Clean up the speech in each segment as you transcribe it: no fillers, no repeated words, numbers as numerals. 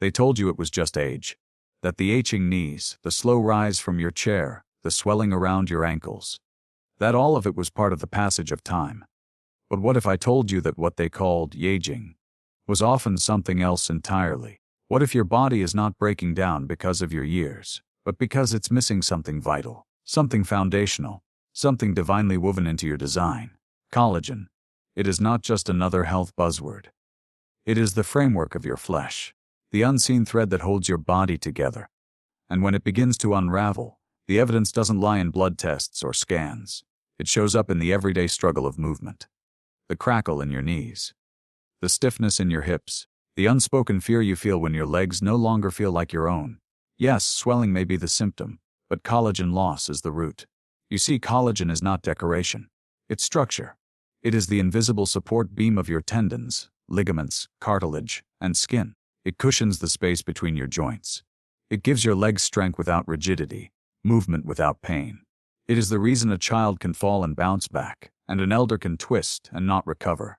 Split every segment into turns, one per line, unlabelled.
They told you it was just age. That the aching knees, the slow rise from your chair, the swelling around your ankles, that all of it was part of the passage of time. But what if I told you that what they called aging was often something else entirely? What if your body is not breaking down because of your years, but because it's missing something vital, something foundational, something divinely woven into your design? Collagen. It is not just another health buzzword. It is the framework of your flesh, the unseen thread that holds your body together. And when it begins to unravel, the evidence doesn't lie in blood tests or scans. It shows up in the everyday struggle of movement. The crackle in your knees, the stiffness in your hips, the unspoken fear you feel when your legs no longer feel like your own. Yes, swelling may be the symptom, but collagen loss is the root. You see, collagen is not decoration. It's structure. It is the invisible support beam of your tendons, ligaments, cartilage, and skin. It cushions the space between your joints. It gives your legs strength without rigidity, movement without pain. It is the reason a child can fall and bounce back, and an elder can twist and not recover.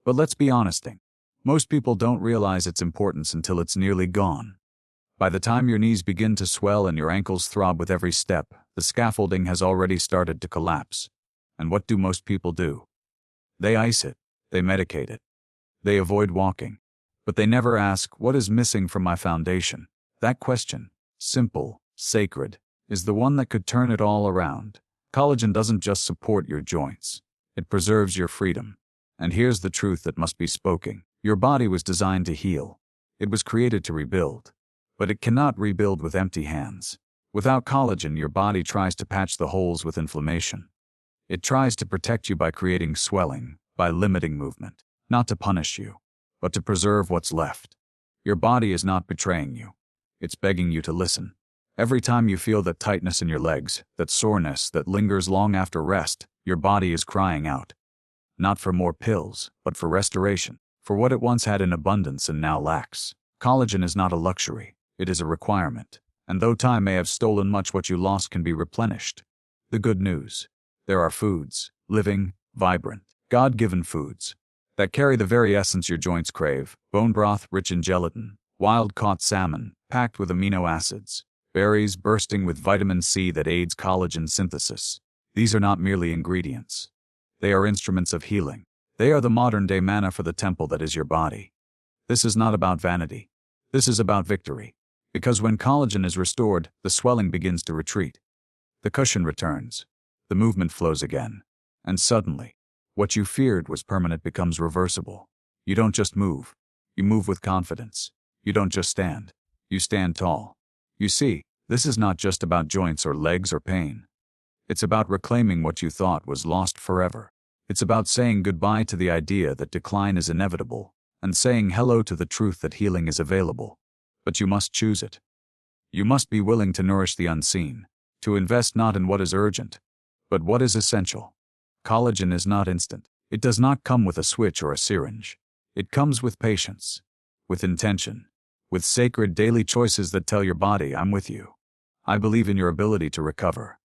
But let's be honest, most people don't realize its importance until it's nearly gone. By the time your knees begin to swell and your ankles throb with every step, the scaffolding has already started to collapse. And what do most people do? They ice it, they medicate it, they avoid walking. But they never ask, what is missing from my foundation? That question, simple, sacred, is the one that could turn it all around. Collagen doesn't just support your joints. It preserves your freedom. And here's the truth that must be spoken. Your body was designed to heal. It was created to rebuild. But it cannot rebuild with empty hands. Without collagen, your body tries to patch the holes with inflammation. It tries to protect you by creating swelling, by limiting movement. Not to punish you, but to preserve what's left. Your body is not betraying you. It's begging you to listen. Every time you feel that tightness in your legs, that soreness that lingers long after rest, your body is crying out. Not for more pills, but for restoration, for what it once had in abundance and now lacks. Collagen is not a luxury, it is a requirement. And though time may have stolen much, what you lost can be replenished. The good news: there are foods, living, vibrant, God-given foods, that carry the very essence your joints crave. Bone broth rich in gelatin, wild-caught salmon, packed with amino acids, berries bursting with vitamin C that aids collagen synthesis. These are not merely ingredients. They are instruments of healing. They are the modern-day manna for the temple that is your body. This is not about vanity. This is about victory. Because when collagen is restored, the swelling begins to retreat. The cushion returns. The movement flows again. And suddenly, what you feared was permanent becomes reversible. You don't just move. You move with confidence. You don't just stand. You stand tall. You see, this is not just about joints or legs or pain. It's about reclaiming what you thought was lost forever. It's about saying goodbye to the idea that decline is inevitable, and saying hello to the truth that healing is available. But you must choose it. You must be willing to nourish the unseen, to invest not in what is urgent, but what is essential. Collagen is not instant. It does not come with a switch or a syringe. It comes with patience, with intention, with sacred daily choices that tell your body, I'm with you. I believe in your ability to recover.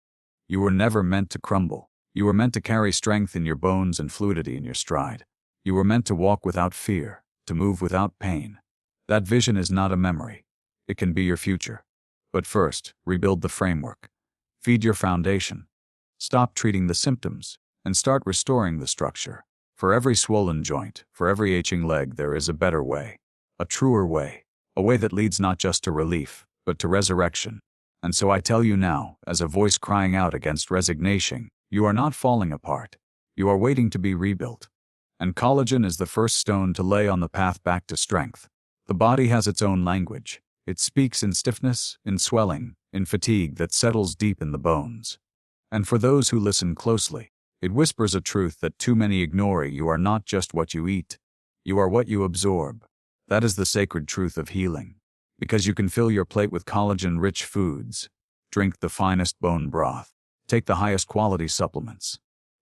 You were never meant to crumble. You were meant to carry strength in your bones and fluidity in your stride. You were meant to walk without fear, to move without pain. That vision is not a memory. It can be your future. But first, rebuild the framework. Feed your foundation. Stop treating the symptoms, and start restoring the structure. For every swollen joint, for every aching leg, there is a better way. A truer way. A way that leads not just to relief, but to resurrection. And so I tell you now, as a voice crying out against resignation, you are not falling apart. You are waiting to be rebuilt. And collagen is the first stone to lay on the path back to strength. The body has its own language. It speaks in stiffness, in swelling, in fatigue that settles deep in the bones. And for those who listen closely, it whispers a truth that too many ignore. You are not just what you eat. You are what you absorb. That is the sacred truth of healing. Because you can fill your plate with collagen-rich foods. Drink the finest bone broth. Take the highest quality supplements.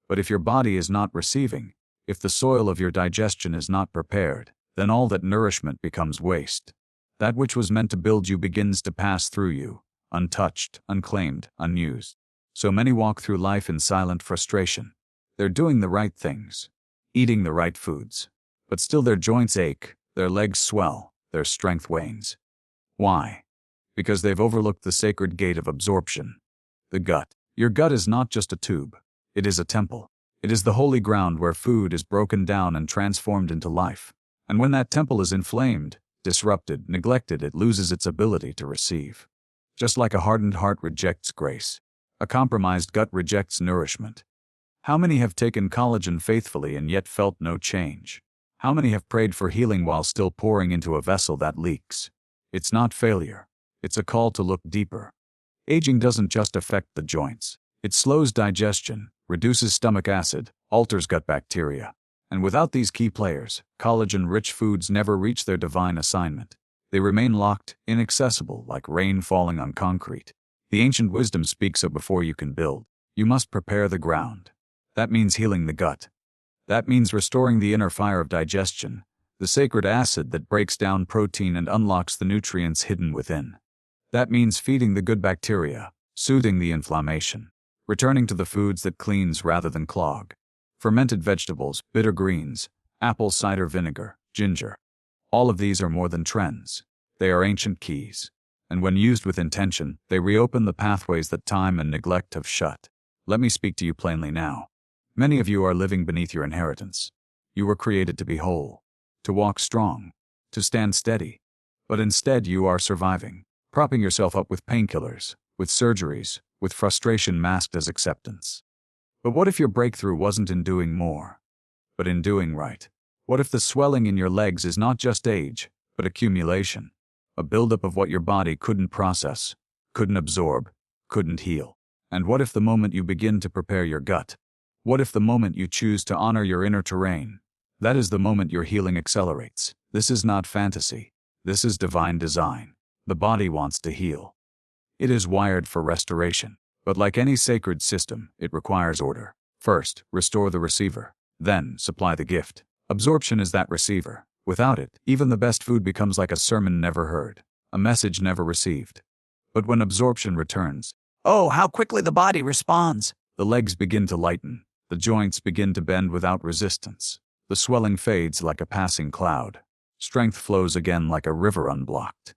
But if your body is not receiving, if the soil of your digestion is not prepared, then all that nourishment becomes waste. That which was meant to build you begins to pass through you, untouched, unclaimed, unused. So many walk through life in silent frustration. They're doing the right things, eating the right foods, but still their joints ache, their legs swell, their strength wanes. Why? Because they've overlooked the sacred gate of absorption. The gut. Your gut is not just a tube. It is a temple. It is the holy ground where food is broken down and transformed into life. And when that temple is inflamed, disrupted, neglected, it loses its ability to receive. Just like a hardened heart rejects grace, a compromised gut rejects nourishment. How many have taken collagen faithfully and yet felt no change? How many have prayed for healing while still pouring into a vessel that leaks? It's not failure. It's a call to look deeper. Aging doesn't just affect the joints. It slows digestion, reduces stomach acid, alters gut bacteria. And without these key players, collagen-rich foods never reach their divine assignment. They remain locked, inaccessible, like rain falling on concrete. The ancient wisdom speaks of before you can build, you must prepare the ground. That means healing the gut. That means restoring the inner fire of digestion, the sacred acid that breaks down protein and unlocks the nutrients hidden within. That means feeding the good bacteria, soothing the inflammation, returning to the foods that cleanse rather than clog. Fermented vegetables, bitter greens, apple cider vinegar, ginger. All of these are more than trends. They are ancient keys. And when used with intention, they reopen the pathways that time and neglect have shut. Let me speak to you plainly now. Many of you are living beneath your inheritance. You were created to be whole, to walk strong, to stand steady. But instead you are surviving, propping yourself up with painkillers, with surgeries, with frustration masked as acceptance. But what if your breakthrough wasn't in doing more, but in doing right? What if the swelling in your legs is not just age, but accumulation? A buildup of what your body couldn't process, couldn't absorb, couldn't heal. And what if the moment you begin to prepare your gut? What if the moment you choose to honor your inner terrain? That is the moment your healing accelerates. This is not fantasy. This is divine design. The body wants to heal. It is wired for restoration. But like any sacred system, it requires order. First, restore the receiver. Then, supply the gift. Absorption is that receiver. Without it, even the best food becomes like a sermon never heard, a message never received. But when absorption returns, oh, how quickly the body responds! The legs begin to lighten. The joints begin to bend without resistance. The swelling fades like a passing cloud. Strength flows again like a river unblocked.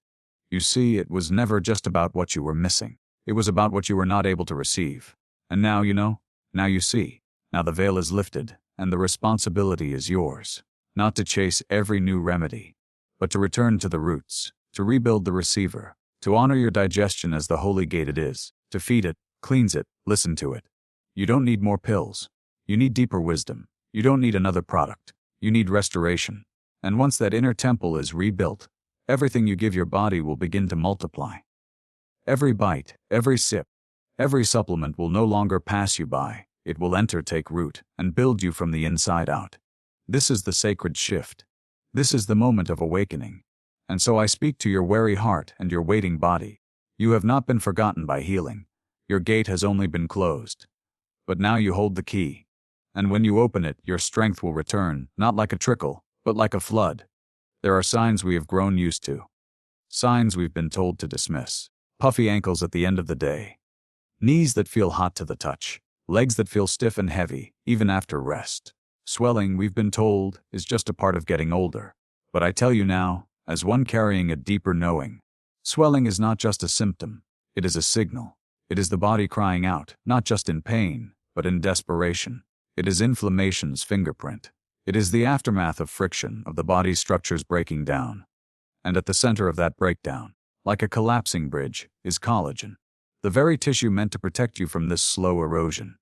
You see, it was never just about what you were missing. It was about what you were not able to receive. And now you know, now you see. Now the veil is lifted, and the responsibility is yours. Not to chase every new remedy, but to return to the roots, to rebuild the receiver, to honor your digestion as the holy gate it is, to feed it, cleanse it, listen to it. You don't need more pills. You need deeper wisdom. You don't need another product. You need restoration. And once that inner temple is rebuilt, everything you give your body will begin to multiply. Every bite, every sip, every supplement will no longer pass you by. It will enter, take root, and build you from the inside out. This is the sacred shift. This is the moment of awakening. And so I speak to your weary heart and your waiting body. You have not been forgotten by healing. Your gate has only been closed. But now you hold the key. And when you open it, your strength will return, not like a trickle, but like a flood. There are signs we have grown used to. Signs we've been told to dismiss. Puffy ankles at the end of the day. Knees that feel hot to the touch. Legs that feel stiff and heavy, even after rest. Swelling, we've been told, is just a part of getting older. But I tell you now, as one carrying a deeper knowing, swelling is not just a symptom. It is a signal. It is the body crying out, not just in pain, but in desperation. It is inflammation's fingerprint. It is the aftermath of friction, of the body's structures breaking down. And at the center of that breakdown, like a collapsing bridge, is collagen. The very tissue meant to protect you from this slow erosion.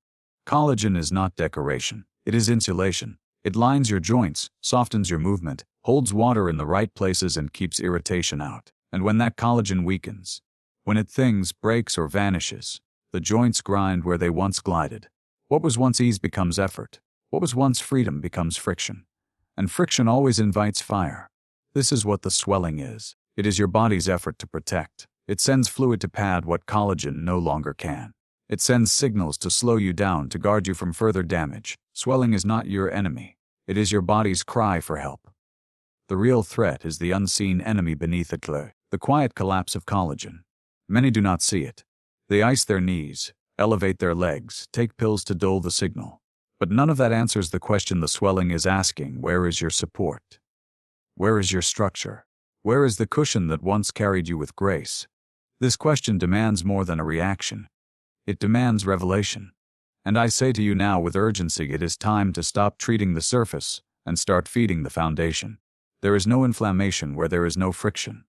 Collagen is not decoration. It is insulation. It lines your joints, softens your movement, holds water in the right places and keeps irritation out. And when that collagen weakens, when it thins, breaks, or vanishes, the joints grind where they once glided. What was once ease becomes effort. What was once freedom becomes friction. And friction always invites fire. This is what the swelling is. It is your body's effort to protect. It sends fluid to pad what collagen no longer can. It sends signals to slow you down, to guard you from further damage. Swelling is not your enemy. It is your body's cry for help. The real threat is the unseen enemy beneath it, the quiet collapse of collagen. Many do not see it. They ice their knees, elevate their legs, take pills to dull the signal. But none of that answers the question the swelling is asking: where is your support? Where is your structure? Where is the cushion that once carried you with grace? This question demands more than a reaction. It demands revelation. And I say to you now with urgency, it is time to stop treating the surface and start feeding the foundation. There is no inflammation where there is no friction.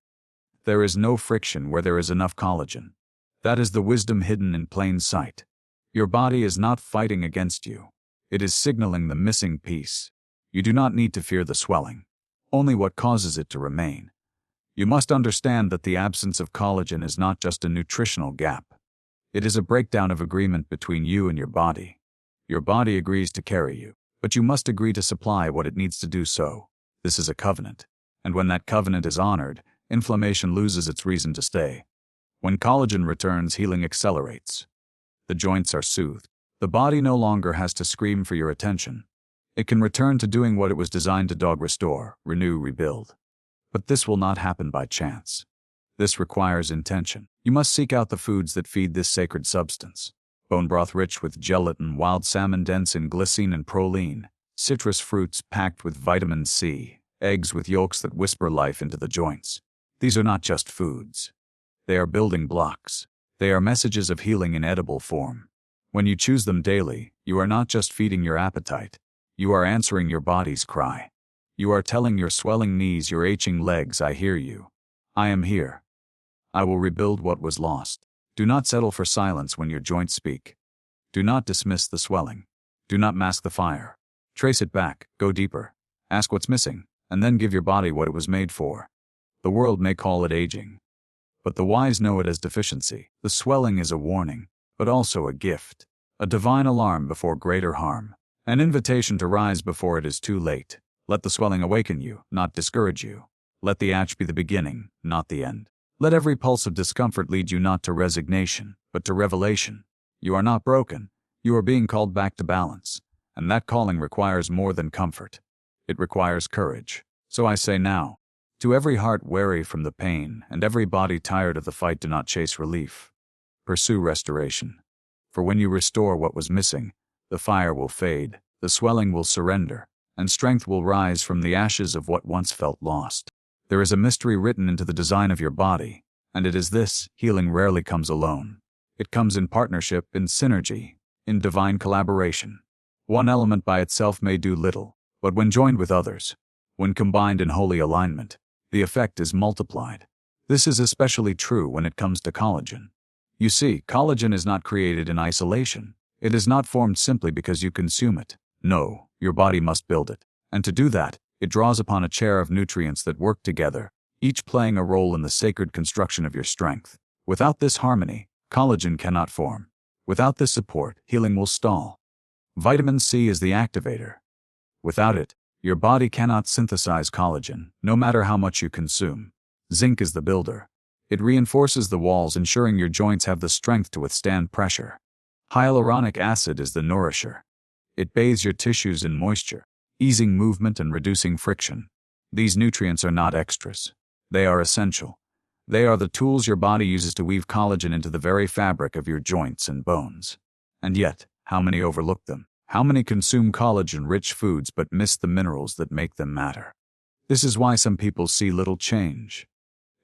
There is no friction where there is enough collagen. That is the wisdom hidden in plain sight. Your body is not fighting against you. It is signaling the missing piece. You do not need to fear the swelling, only what causes it to remain. You must understand that the absence of collagen is not just a nutritional gap. It is a breakdown of agreement between you and your body. Your body agrees to carry you, but you must agree to supply what it needs to do so. This is a covenant. And when that covenant is honored, inflammation loses its reason to stay. When collagen returns, healing accelerates. The joints are soothed. The body no longer has to scream for your attention. It can return to doing what it was designed to do: restore, renew, rebuild. But this will not happen by chance. This requires intention. You must seek out the foods that feed this sacred substance. Bone broth rich with gelatin, wild salmon dense in glycine and proline, citrus fruits packed with vitamin C, eggs with yolks that whisper life into the joints. These are not just foods. They are building blocks. They are messages of healing in edible form. When you choose them daily, you are not just feeding your appetite. You are answering your body's cry. You are telling your swelling knees, your aching legs, I hear you. I am here. I will rebuild what was lost. Do not settle for silence when your joints speak. Do not dismiss the swelling. Do not mask the fire. Trace it back, go deeper. Ask what's missing, and then give your body what it was made for. The world may call it aging, but the wise know it as deficiency. The swelling is a warning, but also a gift. A divine alarm before greater harm. An invitation to rise before it is too late. Let the swelling awaken you, not discourage you. Let the ache be the beginning, not the end. Let every pulse of discomfort lead you not to resignation, but to revelation. You are not broken. You are being called back to balance. And that calling requires more than comfort. It requires courage. So I say now, to every heart weary from the pain and every body tired of the fight, do not chase relief. Pursue restoration. For when you restore what was missing, the fire will fade, the swelling will surrender, and strength will rise from the ashes of what once felt lost. There is a mystery written into the design of your body, and it is this: healing rarely comes alone. It comes in partnership, in synergy, in divine collaboration. One element by itself may do little, but when joined with others, when combined in holy alignment, the effect is multiplied. This is especially true when it comes to collagen. You see, collagen is not created in isolation. It is not formed simply because you consume it. No, your body must build it. And to do that, it draws upon a chair of nutrients that work together, each playing a role in the sacred construction of your strength. Without this harmony, collagen cannot form. Without this support, healing will stall. Vitamin C is the activator. Without it, your body cannot synthesize collagen, no matter how much you consume. Zinc is the builder. It reinforces the walls, ensuring your joints have the strength to withstand pressure. Hyaluronic acid is the nourisher. It bathes your tissues in moisture, easing movement and reducing friction. These nutrients are not extras. They are essential. They are the tools your body uses to weave collagen into the very fabric of your joints and bones. And yet, how many overlook them? How many consume collagen-rich foods but miss the minerals that make them matter? This is why some people see little change.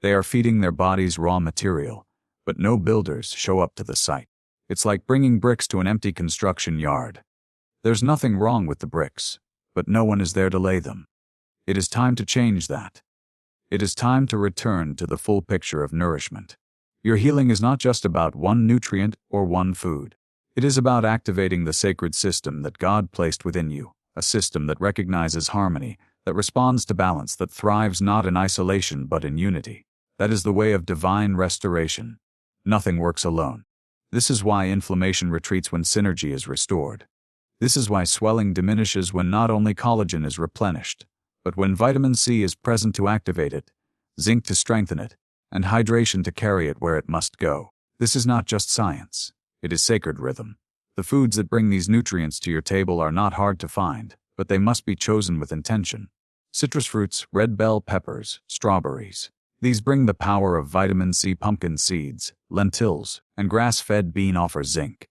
They are feeding their bodies raw material, but no builders show up to the site. It's like bringing bricks to an empty construction yard. There's nothing wrong with the bricks, but no one is there to lay them. It is time to change that. It is time to return to the full picture of nourishment. Your healing is not just about one nutrient or one food. It is about activating the sacred system that God placed within you, a system that recognizes harmony, that responds to balance, that thrives not in isolation but in unity. That is the way of divine restoration. Nothing works alone. This is why inflammation retreats when synergy is restored. This is why swelling diminishes when not only collagen is replenished, but when vitamin C is present to activate it, zinc to strengthen it, and hydration to carry it where it must go. This is not just science. It is sacred rhythm. The foods that bring these nutrients to your table are not hard to find, but they must be chosen with intention. Citrus fruits, red bell peppers, strawberries. These bring the power of vitamin C. Pumpkin seeds, lentils, and grass-fed bean offer zinc.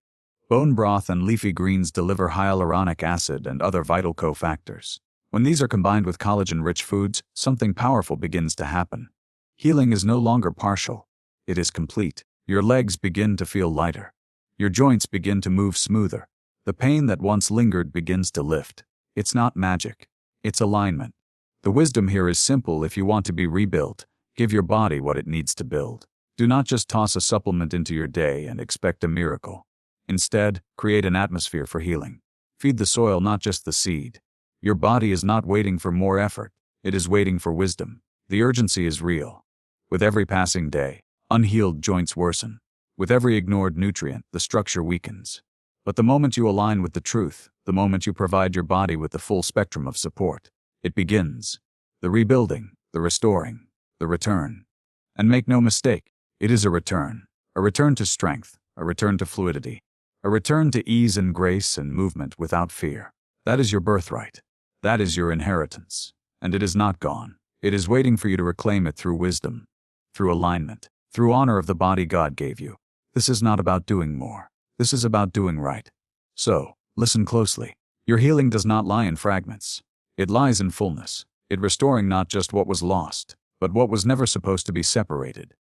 Bone broth and leafy greens deliver hyaluronic acid and other vital cofactors. When these are combined with collagen-rich foods, something powerful begins to happen. Healing is no longer partial. It is complete. Your legs begin to feel lighter. Your joints begin to move smoother. The pain that once lingered begins to lift. It's not magic. It's alignment. The wisdom here is simple. If you want to be rebuilt, give your body what it needs to build. Do not just toss a supplement into your day and expect a miracle. Instead, create an atmosphere for healing. Feed the soil, not just the seed. Your body is not waiting for more effort. It is waiting for wisdom. The urgency is real. With every passing day, unhealed joints worsen. With every ignored nutrient, the structure weakens. But the moment you align with the truth, the moment you provide your body with the full spectrum of support, it begins. The rebuilding, the restoring, the return. And make no mistake, it is a return. A return to strength, a return to fluidity, a return to ease and grace and movement without fear. That is your birthright. That is your inheritance. And it is not gone. It is waiting for you to reclaim it through wisdom, through alignment, through honor of the body God gave you. This is not about doing more. This is about doing right. So, listen closely. Your healing does not lie in fragments. It lies in fullness. It restoring not just what was lost, but what was never supposed to be separated.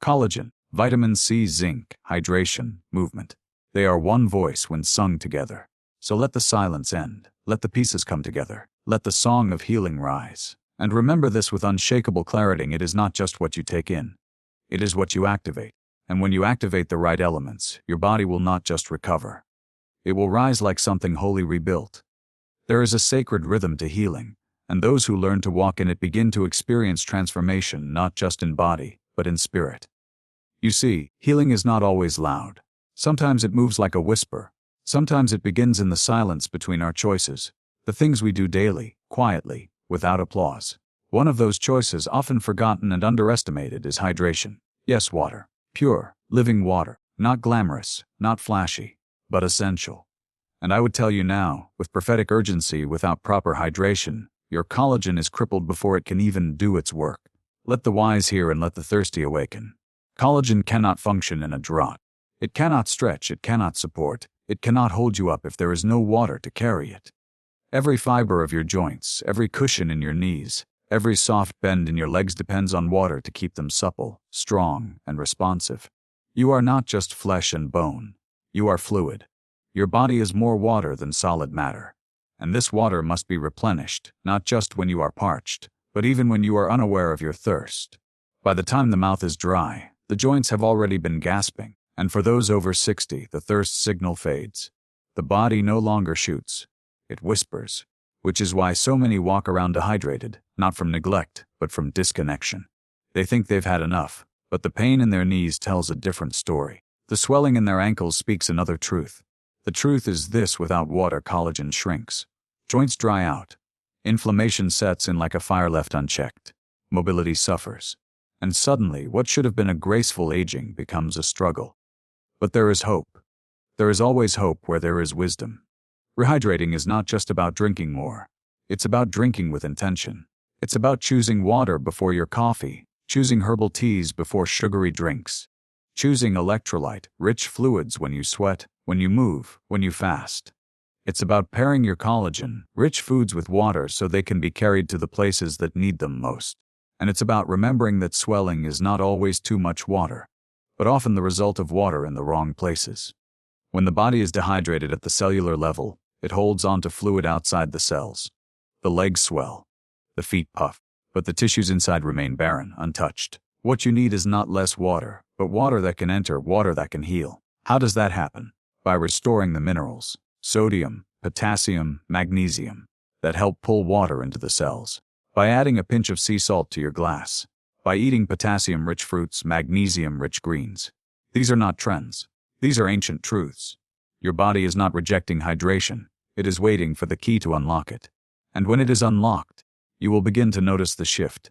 Collagen, vitamin C, zinc, hydration, movement. They are one voice when sung together. So let the silence end. Let the pieces come together. Let the song of healing rise. And remember this with unshakable clarity: it is not just what you take in. It is what you activate. And when you activate the right elements, your body will not just recover. It will rise like something wholly rebuilt. There is a sacred rhythm to healing, and those who learn to walk in it begin to experience transformation not just in body, but in spirit. You see, healing is not always loud. Sometimes it moves like a whisper. Sometimes it begins in the silence between our choices, the things we do daily, quietly, without applause. One of those choices, often forgotten and underestimated, is hydration. Yes, water. Pure, living water. Not glamorous, not flashy, but essential. And I would tell you now, with prophetic urgency, without proper hydration, your collagen is crippled before it can even do its work. Let the wise hear and let the thirsty awaken. Collagen cannot function in a drought. It cannot stretch, it cannot support, it cannot hold you up if there is no water to carry it. Every fiber of your joints, every cushion in your knees, every soft bend in your legs depends on water to keep them supple, strong, and responsive. You are not just flesh and bone. You are fluid. Your body is more water than solid matter. And this water must be replenished, not just when you are parched, but even when you are unaware of your thirst. By the time the mouth is dry, the joints have already been gasping, and for those over 60, the thirst signal fades. The body no longer shoots. It whispers, which is why so many walk around dehydrated, not from neglect, but from disconnection. They think they've had enough, but the pain in their knees tells a different story. The swelling in their ankles speaks another truth. The truth is this: without water, collagen shrinks. Joints dry out. Inflammation sets in like a fire left unchecked. Mobility suffers. And suddenly, what should have been a graceful aging becomes a struggle. But there is hope. There is always hope where there is wisdom. Rehydrating is not just about drinking more. It's about drinking with intention. It's about choosing water before your coffee, choosing herbal teas before sugary drinks, choosing electrolyte-rich fluids when you sweat, when you move, when you fast. It's about pairing your collagen-rich foods with water so they can be carried to the places that need them most. And it's about remembering that swelling is not always too much water, but often the result of water in the wrong places. When the body is dehydrated at the cellular level, it holds on to fluid outside the cells. The legs swell. The feet puff. But the tissues inside remain barren, untouched. What you need is not less water, but water that can enter, water that can heal. How does that happen? By restoring the minerals, sodium, potassium, magnesium, that help pull water into the cells. By adding a pinch of sea salt to your glass. By eating potassium-rich fruits, magnesium-rich greens. These are not trends. These are ancient truths. Your body is not rejecting hydration. It is waiting for the key to unlock it. And when it is unlocked, you will begin to notice the shift.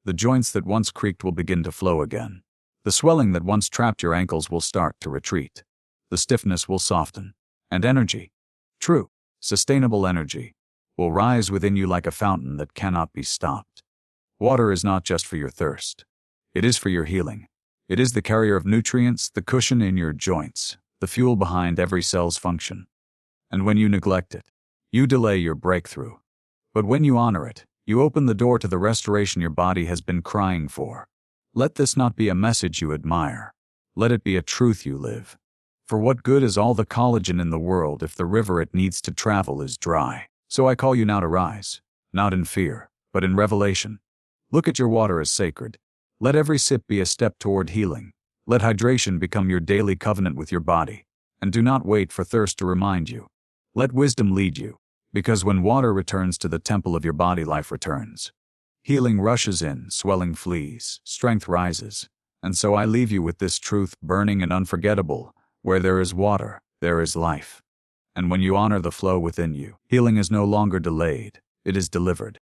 The joints that once creaked will begin to flow again. The swelling that once trapped your ankles will start to retreat. The stiffness will soften. And energy, true, sustainable energy, will rise within you like a fountain that cannot be stopped. Water is not just for your thirst. It is for your healing. It is the carrier of nutrients, the cushion in your joints, the fuel behind every cell's function. And when you neglect it, you delay your breakthrough. But when you honor it, you open the door to the restoration your body has been crying for. Let this not be a message you admire. Let it be a truth you live. For what good is all the collagen in the world if the river it needs to travel is dry? So I call you now to rise, not in fear, but in revelation. Look at your water as sacred. Let every sip be a step toward healing. Let hydration become your daily covenant with your body. And do not wait for thirst to remind you. Let wisdom lead you. Because when water returns to the temple of your body, life returns. Healing rushes in, swelling flees, strength rises. And so I leave you with this truth, burning and unforgettable: where there is water, there is life. And when you honor the flow within you, healing is no longer delayed, it is delivered.